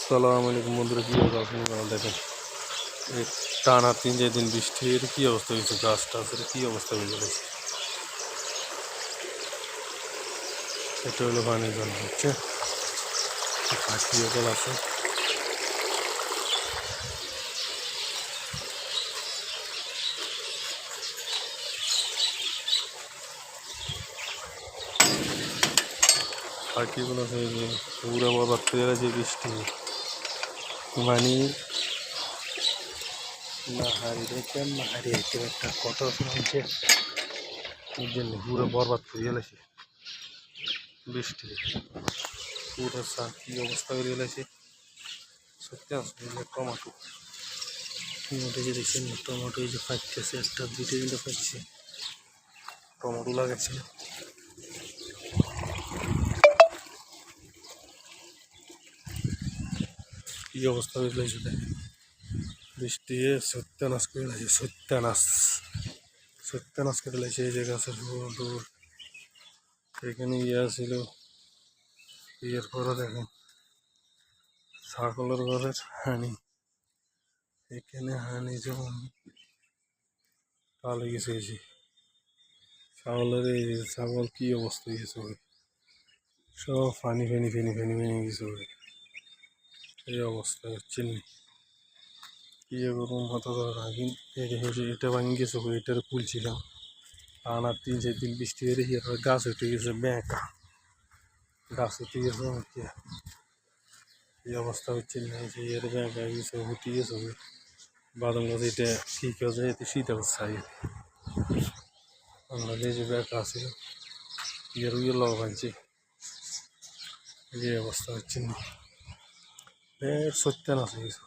আসসালামু আলাইকুম বন্ধুরা, কী অবস্থা আপনি দেখেন এই টানা 3-4 দিন বৃষ্টির কী অবস্থা হয়েছে, গাছ টাছের কী অবস্থা হয়ে গেছে। এটা হলো পানির জল হচ্ছে, পাখিও জল আছে। পাখিগুলো হয়ে গিয়ে পুরো বরবাদ করে গেছে বৃষ্টি। মানে না হারিয়ে না হারিয়ে একটা কথা শুনছে, পুরো বরবাদ করে গেছে বৃষ্টি। পুরো সার কী অবস্থা করে গেছে সত্যি। আসলে টমাটো যে দেখছেন, টমেটো এই যে ফাটতেছে, একটা দুটো তিনটা ফাটছে। টমেটো লাগাচ্ছে, কি অবস্থা হয়েছিল দেখেন। বৃষ্টি সত্যানাশ করে লাগছে, সত্যানাশ করে লাগছে। এই যে গাছের ফুল এখানে ছিল, ইয়ের পরে দেখেন ছাগলের ঘরের হানি, এখানে হানি যেমন পালে গেছে। এই যে ছাগলের, এই ছাগল কি অবস্থা গেছে, সব পানি ফেনি ফেনি ফেনি ফেনি গেছে। এই অবস্থা হচ্ছে কি এরকম হতো আগে। এটা ভাঙি গেছে, এটার খুলছিলাম টানা 3-4 দিন বৃষ্টি হয়ে দেখি গাছ উঠে গেছে, ব্যাঁকা গাছ উঠে গেছে। এই অবস্থা হচ্ছে না, যে এর ব্যাঁকা গেছে, উঠে গেছে বাদাম গাছ। এটা ঠিক আছে, এতে শীত অবস্থা আমরা যে ব্যাঁকা আছে ইয়ের লগ ভাঙছে। এই অবস্থা হচ্ছে না, সত্যানাশ হয়ে গেছে।